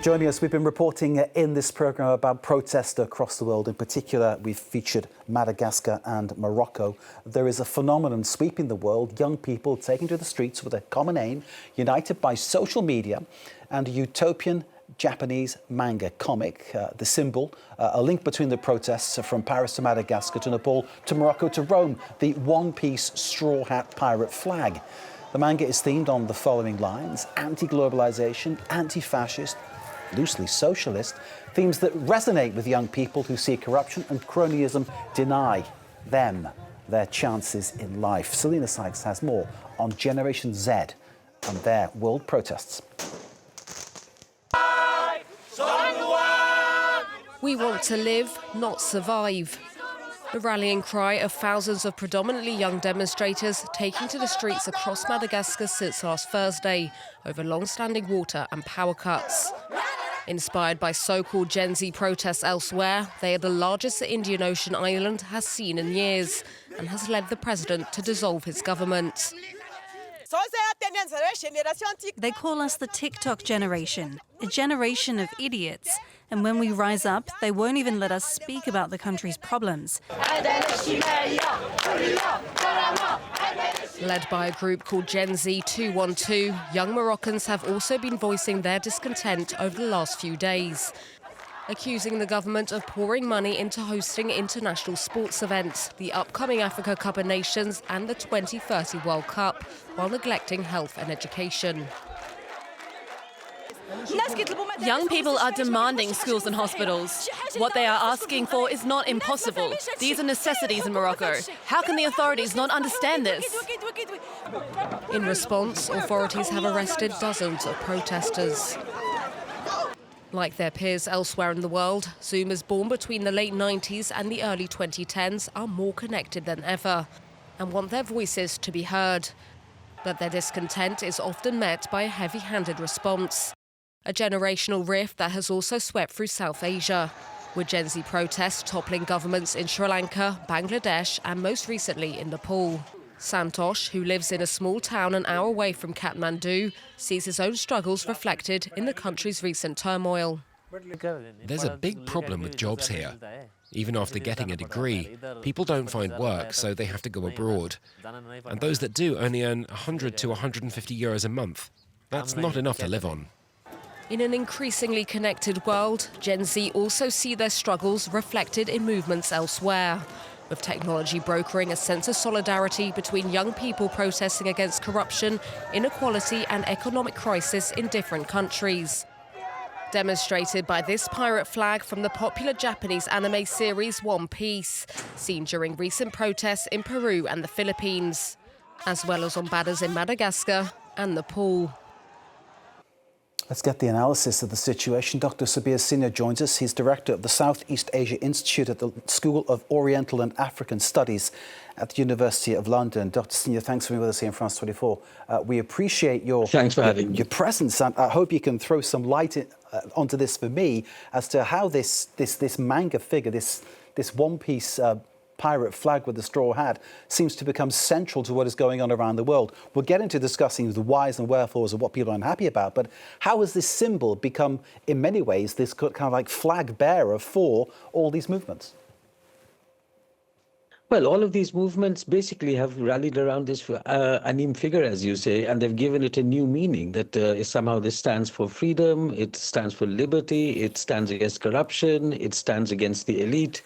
Joining us, we've been reporting in this programme about protests across the world. In particular, we've featured Madagascar and Morocco. There is a phenomenon sweeping the world, young people taking to the streets with a common aim, united by social media and a utopian Japanese manga comic. The symbol, a link between the protests from Paris to Madagascar to Nepal to Morocco to Rome, the one-piece straw hat pirate flag. The manga is themed on the following lines: anti-globalisation, anti-fascist, loosely socialist, themes that resonate with young people who see corruption and cronyism deny them their chances in life. Selena Sykes has more on Generation Z and their world protests. We want to live, not survive. The rallying cry of thousands of predominantly young demonstrators taking to the streets across Madagascar since last Thursday over long-standing water and power cuts. Inspired by so-called Gen Z protests elsewhere, they are the largest the Indian Ocean island has seen in years and has led the president to dissolve his government. They call us the TikTok generation, a generation of idiots. And when we rise up, they won't even let us speak about the country's problems. Led by a group called GenZ 212, young Moroccans have also been voicing their discontent over the last few days, accusing the government of pouring money into hosting international sports events, the upcoming Africa Cup of Nations and the 2030 World Cup, while neglecting health and education. Young people are demanding schools and hospitals. What they are asking for is not impossible. These are necessities in Morocco. How can the authorities not understand this? In response, authorities have arrested dozens of protesters. Like their peers elsewhere in the world, Zoomers born between the late 90s and the early 2010s are more connected than ever and want their voices to be heard. But their discontent is often met by a heavy-handed response. A generational rift that has also swept through South Asia, with Gen Z protests toppling governments in Sri Lanka, Bangladesh and most recently in Nepal. Santosh, who lives in a small town an hour away from Kathmandu, sees his own struggles reflected in the country's recent turmoil. There's a big problem with jobs here. Even after getting a degree, people don't find work, so they have to go abroad. And those that do only earn 100 to 150 euros a month. That's not enough to live on. In an increasingly connected world, Gen Z also see their struggles reflected in movements elsewhere, with technology brokering a sense of solidarity between young people protesting against corruption, inequality and economic crisis in different countries. Demonstrated by this pirate flag from the popular Japanese anime series One Piece, seen during recent protests in Peru and the Philippines, as well as on banners in Madagascar and Nepal. Let's get the analysis of the situation. Dr. Sabir Senior joins us. He's director of the Southeast Asia Institute at the School of Oriental and African Studies at the University of London. Dr. Senior, thanks for being with us here in France 24. We appreciate your presence, and I hope you can throw some light onto this for me as to how this manga figure, this one-piece pirate flag with the straw hat, seems to become central to what is going on around the world. We'll get into discussing the whys and wherefores of what people are unhappy about, but how has this symbol become, in many ways, this kind of like flag bearer for all these movements? Well, all of these movements basically have rallied around this anime figure, as you say, and they've given it a new meaning that somehow this stands for freedom, it stands for liberty, it stands against corruption, it stands against the elite.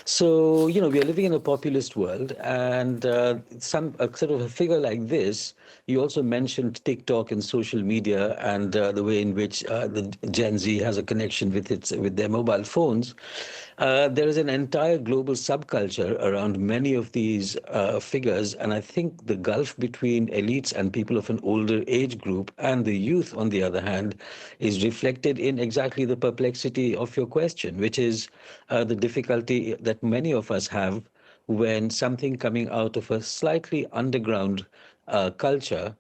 So, you know, we are living in a populist world, and sort of a figure like this. You also mentioned TikTok and social media and the way in which the Gen Z has a connection with their mobile phones. There is an entire global subculture around many of these figures, and I think the gulf between elites and people of an older age group and the youth, on the other hand, is reflected in exactly the perplexity of your question, which is the difficulty that many of us have when something coming out of a slightly underground culture,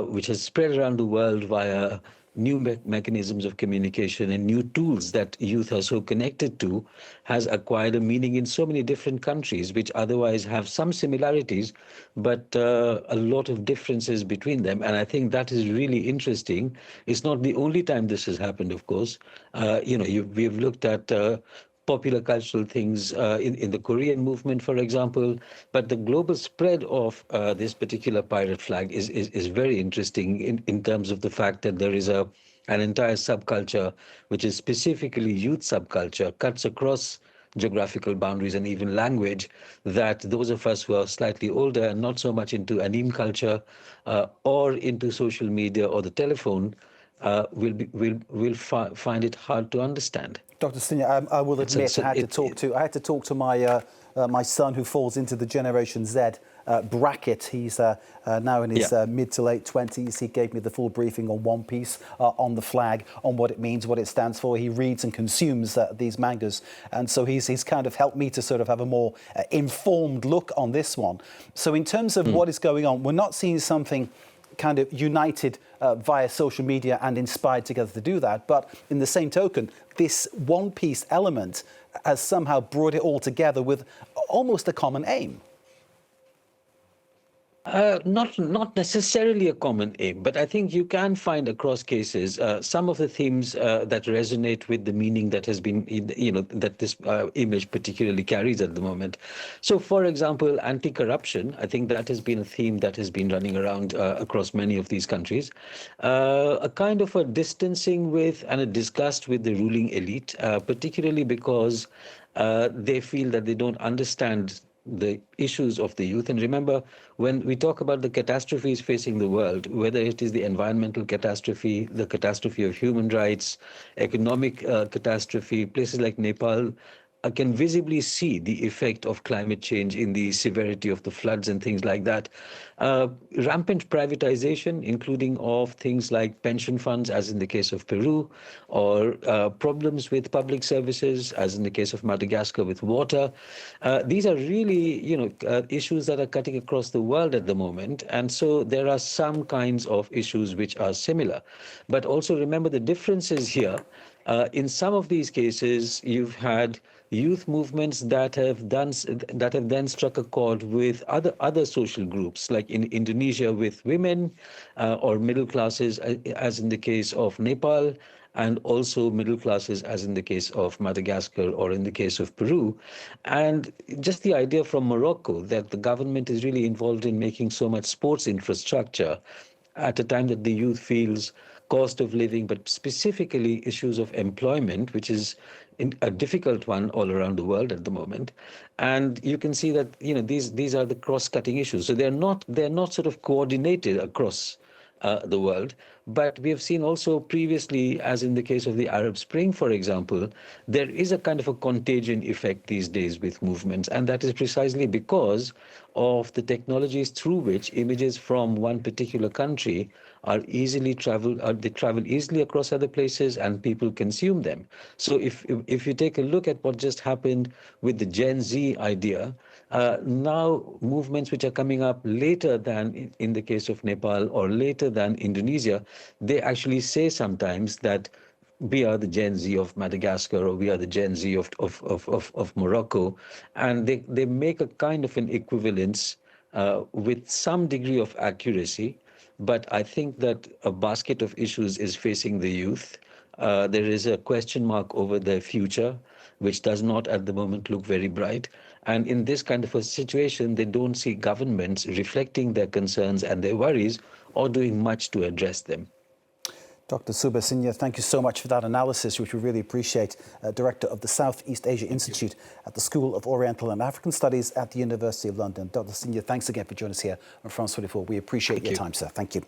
which has spread around the world via new mechanisms of communication and new tools that youth are so connected to has acquired a meaning in so many different countries, which otherwise have some similarities, but a lot of differences between them. And I think that is really interesting. It's not the only time this has happened, of course. We've looked at popular cultural things in the Korean movement, for example. But the global spread of this particular pirate flag is very interesting in terms of the fact that there is an entire subculture, which is specifically youth subculture, cuts across geographical boundaries and even language, that those of us who are slightly older and not so much into anime culture or into social media or the telephone will find it hard to understand. Dr. Senior, I will admit I had to talk to my my son who falls into the Generation Z bracket. He's now in his mid to late 20s. He gave me the full briefing on One Piece, on the flag, on what it means, what it stands for. He reads and consumes these mangas, and so he's kind of helped me to sort of have a more informed look on this one. So in terms of what is going on, we're not seeing something kind of united via social media and inspired together to do that. But in the same token, this One Piece element has somehow brought it all together with almost a common aim. Not necessarily a common aim, but I think you can find across cases some of the themes that resonate with the meaning that has been, that this image particularly carries at the moment. So, for example, anti-corruption, I think that has been a theme that has been running around across many of these countries. A kind of a distancing with and a disgust with the ruling elite, particularly because they feel that they don't understand the issues of the youth. And remember, when we talk about the catastrophes facing the world, whether it is the environmental catastrophe, the catastrophe of human rights, economic catastrophe, places like Nepal can visibly see the effect of climate change in the severity of the floods and things like that. Rampant privatization, including of things like pension funds, as in the case of Peru, or problems with public services, as in the case of Madagascar with water. These are really, issues that are cutting across the world at the moment. And so there are some kinds of issues which are similar. But also remember the differences here. In some of these cases, you've had youth movements that have then struck a chord with other social groups, like in Indonesia with women or middle classes, as in the case of Nepal, and also middle classes, as in the case of Madagascar or in the case of Peru. And just the idea from Morocco that the government is really involved in making so much sports infrastructure at a time that the youth feels cost of living, but specifically issues of employment, which is a difficult one all around the world at the moment. And you can see that these are the cross-cutting issues. So they're not sort of coordinated across the world. But we have seen also previously, as in the case of the Arab Spring, for example, there is a kind of a contagion effect these days with movements. And that is precisely because of the technologies through which images from one particular country are easily they travel easily across other places and people consume them. So if you take a look at what just happened with the Gen Z idea, now movements which are coming up later than in the case of Nepal or later than Indonesia, they actually say sometimes that we are the Gen Z of Madagascar or we are the Gen Z of Morocco. And they make a kind of an equivalence with some degree of accuracy. But I think that a basket of issues is facing the youth. There is a question mark over their future, which does not at the moment look very bright. And in this kind of a situation, they don't see governments reflecting their concerns and their worries or doing much to address them. Dr. Subba Singh, thank you so much for that analysis, which we really appreciate. Director of the Southeast Asia Institute at the School of Oriental and African Studies at the University of London. Dr. Singh, thanks again for joining us here on France 24. We appreciate your time, sir. Thank you.